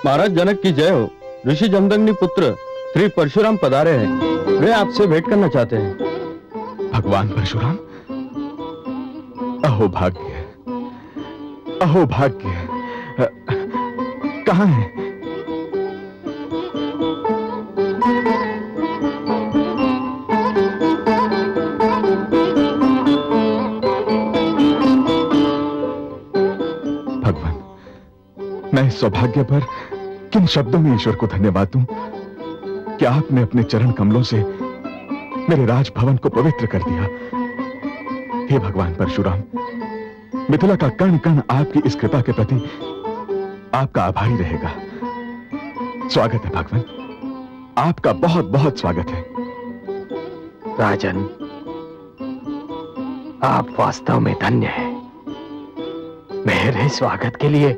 महाराज जनक की जय हो। ऋषि जमदग्नि पुत्र श्री परशुराम पधारे हैं। वे आपसे भेंट करना चाहते हैं। भगवान परशुराम, अहो भाग्य, अहो भाग्य। कहाँ है? भगवान, मैं इस सौभाग्य पर किन शब्दों में ईश्वर को धन्यवाद दूं कि आपने अपने चरण कमलों से मेरे राजभवन को पवित्र कर दिया। हे भगवान परशुराम, मिथिला का कण कण आपकी इस कृपा के प्रति आपका आभारी रहेगा। स्वागत है भगवान, आपका बहुत बहुत स्वागत है। राजन, आप वास्तव में धन्य हैं। मेरे स्वागत के लिए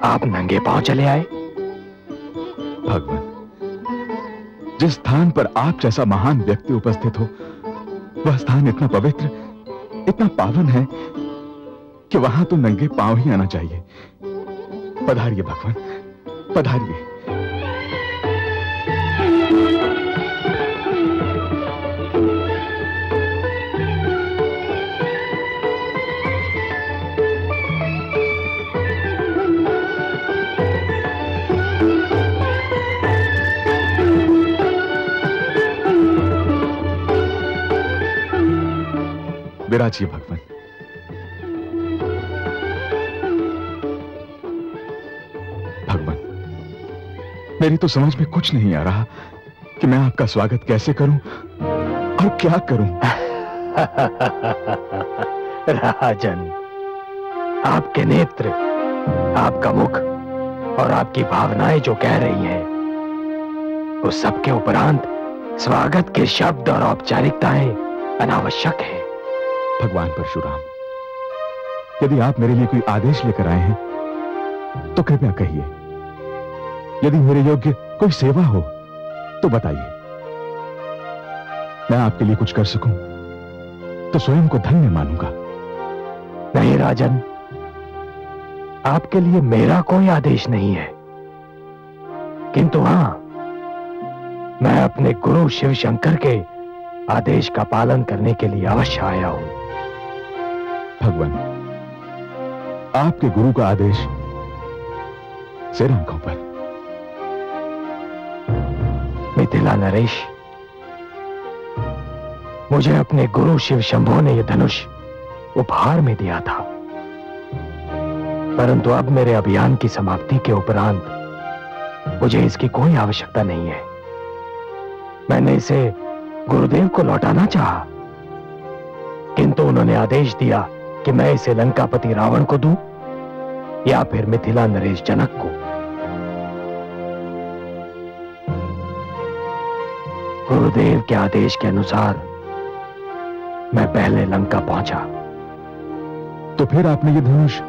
आप नंगे पांव चले आए। भगवान, जिस स्थान पर आप जैसा महान व्यक्ति उपस्थित हो, वह स्थान इतना पवित्र, इतना पावन है कि वहां तो नंगे पांव ही आना चाहिए। पधारिए भगवान, पधारिए। विराजिए भगवान। भगवान, मेरी तो समझ में कुछ नहीं आ रहा कि मैं आपका स्वागत कैसे करूं और क्या करूं। राजन, आपके नेत्र, आपका मुख और आपकी भावनाएं जो कह रही हैं, उस सबके उपरांत स्वागत के शब्द और औपचारिकताएं अनावश्यक है। भगवान परशुराम, यदि आप मेरे लिए कोई आदेश लेकर आए हैं तो कृपया कहिए। यदि मेरे योग्य कोई सेवा हो तो बताइए। मैं आपके लिए कुछ कर सकूं तो स्वयं को धन्य मानूंगा। नहीं राजन, आपके लिए मेरा कोई आदेश नहीं है, किंतु हां, मैं अपने गुरु शिव शंकर के आदेश का पालन करने के लिए अवश्य आया हूं। भगवान, आपके गुरु का आदेश सिर आंखों पर। मिथिला नरेश, मुझे अपने गुरु शिव शंभो ने यह धनुष उपहार में दिया था, परंतु अब मेरे अभियान की समाप्ति के उपरांत मुझे इसकी कोई आवश्यकता नहीं है। मैंने इसे गुरुदेव को लौटाना चाहा, किंतु उन्होंने आदेश दिया कि मैं इसे लंकापति रावण को दूं या फिर मिथिला नरेश जनक को। गुरुदेव के आदेश के अनुसार मैं पहले लंका पहुंचा। तो फिर आपने ये धनुष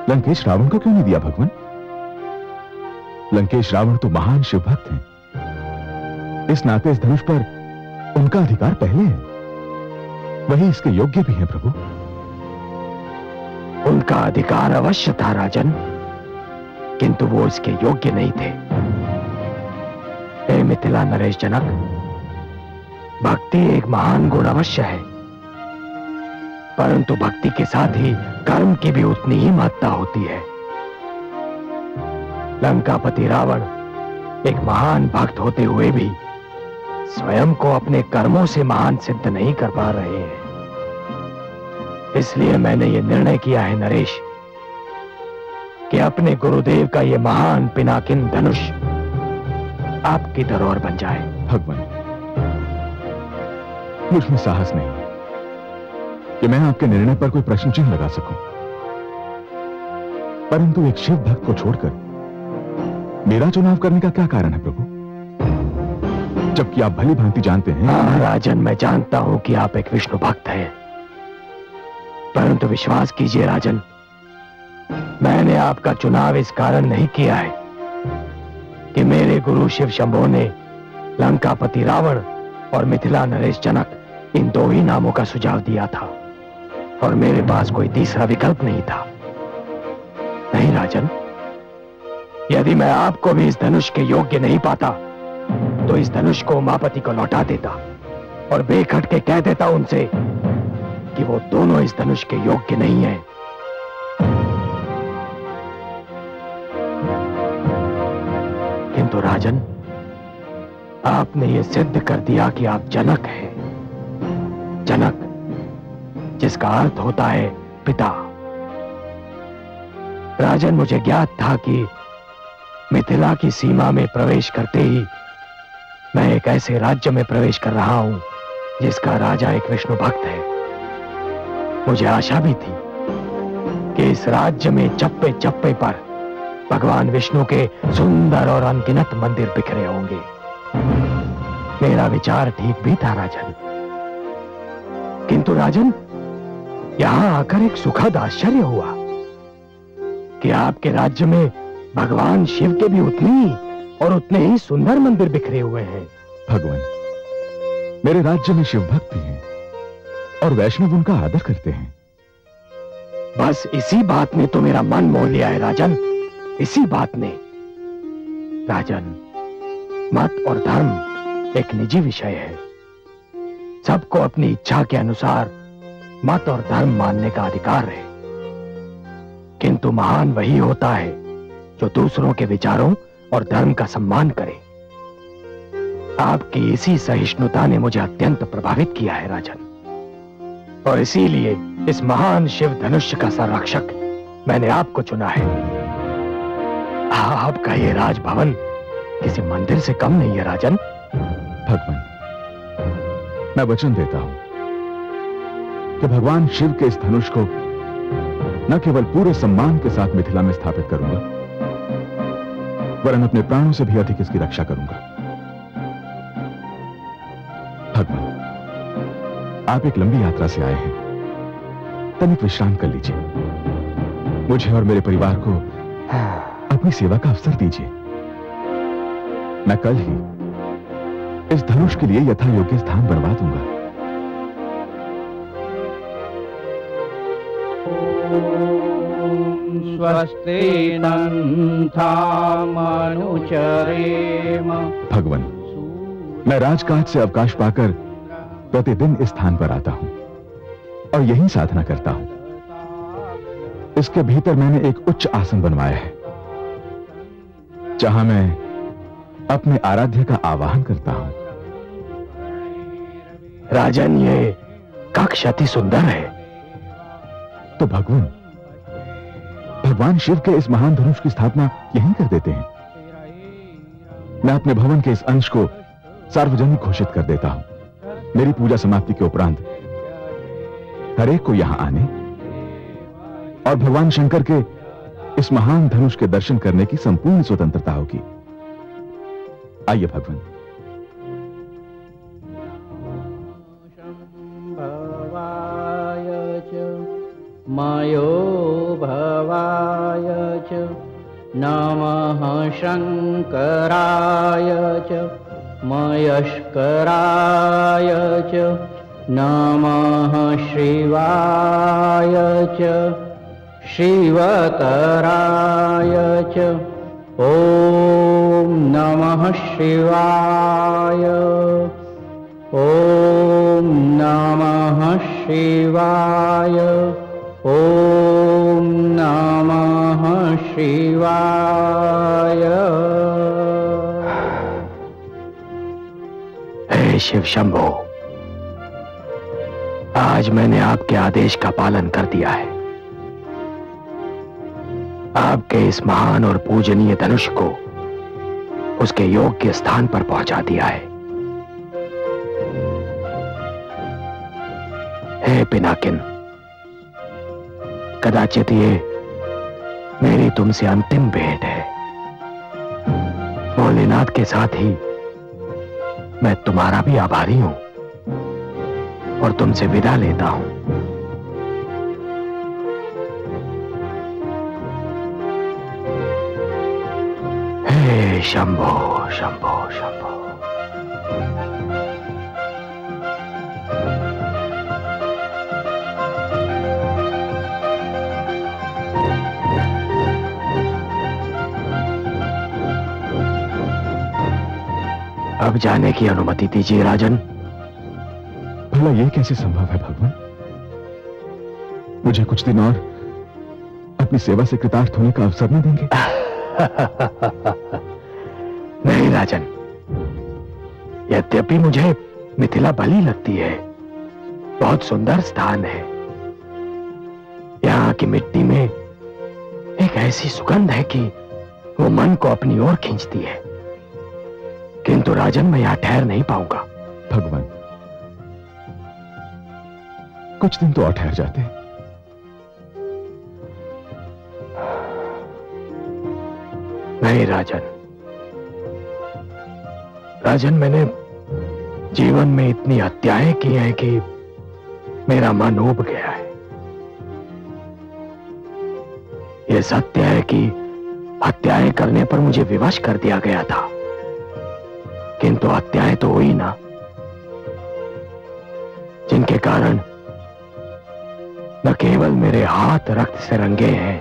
लंकेश रावण को क्यों नहीं दिया भगवान? लंकेश रावण तो महान शिव भक्त हैं। इस नाते इस धनुष पर उनका अधिकार पहले है, वही इसके योग्य भी हैं प्रभु। उनका अधिकार अवश्य था राजन, किंतु वो इसके योग्य नहीं थे। हे मिथिला नरेश जनक, भक्ति एक महान गुण अवश्य है, परंतु भक्ति के साथ ही कर्म की भी उतनी ही महत्ता होती है। लंकापति रावण एक महान भक्त होते हुए भी स्वयं को अपने कर्मों से महान सिद्ध नहीं कर पा रहे हैं। इसलिए मैंने यह निर्णय किया है नरेश कि अपने गुरुदेव का यह महान पिनाकिन धनुष आपकी धरोहर बन जाए। भगवान, मुझमें साहस नहीं है कि मैं आपके निर्णय पर कोई प्रश्न चिन्ह लगा सकूं, परंतु एक शिव भक्त को छोड़कर मेरा चुनाव करने का क्या कारण है प्रभु? जबकि आप भली भांति जानते हैं। हाँ राजन, मैं जानता हूं कि आप एक विष्णु भक्त हैं, परंतु विश्वास कीजिए राजन, मैंने आपका चुनाव इस कारण नहीं किया है कि मेरे गुरु शिव शंभो ने लंकापति रावण और मिथिला नरेश जनक इन दो ही नामों का सुझाव दिया था और मेरे पास कोई तीसरा विकल्प नहीं था। नहीं राजन, यदि मैं आपको भी इस धनुष के योग्य नहीं पाता तो इस धनुष को उमापति को लौटा देता और बेखट के कह देता उनसे कि वो दोनों इस धनुष के योग्य नहीं हैं। किंतु राजन, आपने ये सिद्ध कर दिया कि आप जनक हैं। जनक, जिसका अर्थ होता है पिता। राजन, मुझे ज्ञात था कि मिथिला की सीमा में प्रवेश करते ही मैं एक ऐसे राज्य में प्रवेश कर रहा हूं जिसका राजा एक विष्णु भक्त है। मुझे आशा भी थी कि इस राज्य में चप्पे चप्पे पर भगवान विष्णु के सुंदर और अनगिनत मंदिर बिखरे होंगे। मेरा विचार ठीक भी था राजन। किंतु राजन, यहां आकर एक सुखद आश्चर्य हुआ कि आपके राज्य में भगवान शिव के भी उतने ही सुंदर मंदिर बिखरे हुए हैं। भगवान, मेरे राज्य में शिव भक्त भी हैं और वैष्णव उनका आदर करते हैं। बस इसी बात ने तो मेरा मन मोह लिया है राजन, इसी बात ने। राजन, मत और धर्म एक निजी विषय है। सबको अपनी इच्छा के अनुसार मत और धर्म मानने का अधिकार है, किंतु महान वही होता है जो दूसरों के विचारों और धर्म का सम्मान करे। आपकी इसी सहिष्णुता ने मुझे अत्यंत प्रभावित किया है राजन, और इसीलिए इस महान शिव धनुष्य का संरक्षक मैंने आपको चुना है। आपका ये राजभवन किसी मंदिर से कम नहीं है राजन। भगवान, मैं वचन देता हूं कि भगवान शिव के इस धनुष को न केवल पूरे सम्मान के साथ मिथिला में स्थापित करूंगा, वरन अपने प्राणों से भी अधिक इसकी रक्षा करूंगा। भगवान, आप एक लंबी यात्रा से आए हैं, तनिक विश्राम कर लीजिए। मुझे और मेरे परिवार को अपनी सेवा का अवसर दीजिए। मैं कल ही इस धनुष के लिए यथा योग्य स्थान बनवा दूंगा। स्वस्ति नन्थामनुचरेम। भगवान, मैं राजकाज से अवकाश पाकर प्रतिदिन इस स्थान पर आता हूं और यही साधना करता हूं। इसके भीतर मैंने एक उच्च आसन बनवाया है जहां मैं अपने आराध्य का आवाहन करता हूं। राजन, ये कक्ष अति सुंदर है। तो भगवान शिव के इस महान धनुष की स्थापना यहीं कर देते हैं। मैं अपने भवन के इस अंश को सार्वजनिक घोषित कर देता हूं। मेरी पूजा समाप्ति के उपरांत हर एक को यहां आने और भगवान शंकर के इस महान धनुष के दर्शन करने की संपूर्ण स्वतंत्रता होगी। आइए भगवान। मयो भवाय च नमः शंकराय च मयस्कराय च नमः शिवाय च शिवतराय च ॐ नमः शिवाय। ॐ नमः शिवाय। ॐ नमः शिवाय। हे शिव शंभो, आज मैंने आपके आदेश का पालन कर दिया है। आपके इस महान और पूजनीय धनुष को उसके योग्य स्थान पर पहुंचा दिया है। हे पिनाकिन, कदाचित ये मेरी तुमसे अंतिम भेंट है। भोलेनाथ के साथ ही मैं तुम्हारा भी आभारी हूं और तुमसे विदा लेता हूं। हे शंभो शंभो शंभो। अब जाने की अनुमति दीजिए राजन। भला ये कैसे संभव है भगवान? मुझे कुछ दिन और अपनी सेवा से कृतार्थ होने का अवसर नहीं देंगे? नहीं राजन, यद्यपि मुझे मिथिला भली लगती है, बहुत सुंदर स्थान है। यहाँ की मिट्टी में एक ऐसी सुगंध है कि वो मन को अपनी ओर खींचती है, किंतु राजन मैं यहां ठहर नहीं पाऊंगा। भगवान, कुछ दिन तो और ठहर जाते। नहीं राजन, राजन मैंने जीवन में इतनी हत्याएं की हैं कि मेरा मन ऊब गया है। यह सत्य है कि हत्याएं करने पर मुझे विवश कर दिया गया था, किंतु हत्याएं तो हुई ना, जिनके कारण न केवल मेरे हाथ रक्त से रंगे हैं,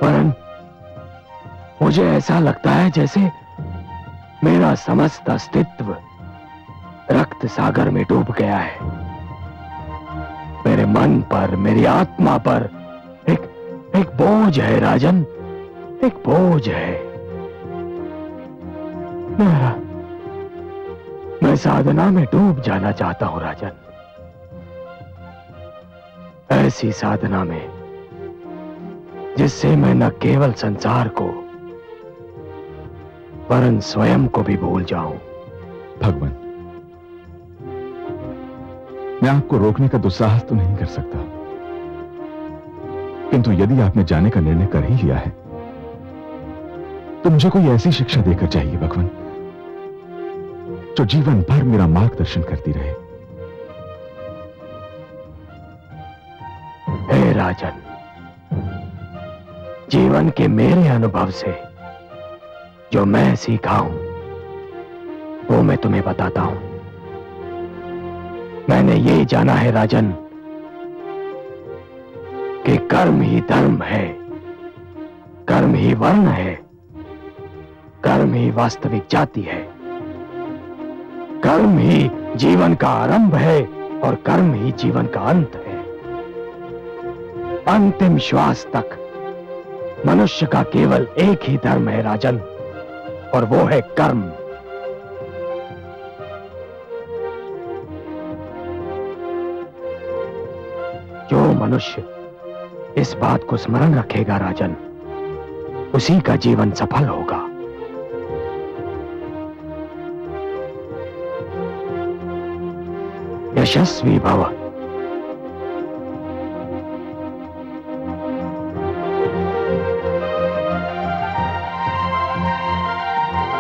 वरन मुझे ऐसा लगता है जैसे मेरा समस्त अस्तित्व रक्त सागर में डूब गया है। मेरे मन पर, मेरी आत्मा पर एक बोझ है राजन, एक बोझ है। मैं साधना में डूब जाना चाहता हूं राजन, ऐसी साधना में जिससे मैं न केवल संसार को वरन स्वयं को भी भूल जाऊं। भगवान, मैं आपको रोकने का दुस्साहस तो नहीं कर सकता, किंतु यदि आपने जाने का निर्णय कर ही लिया है तो मुझे कोई ऐसी शिक्षा देकर चाहिए भगवान, जो जीवन भर मेरा मार्गदर्शन करती रहे। हे राजन, जीवन के मेरे अनुभव से जो मैं सीखा हूं वो मैं तुम्हें बताता हूं। मैंने ये जाना है राजन कि कर्म ही धर्म है, कर्म ही वर्ण है, कर्म ही वास्तविक जाति है, कर्म ही जीवन का आरंभ है और कर्म ही जीवन का अंत है। अंतिम श्वास तक मनुष्य का केवल एक ही धर्म है राजन, और वो है कर्म। जो मनुष्य इस बात को स्मरण रखेगा राजन, उसी का जीवन सफल होगा। यशस्वी भव।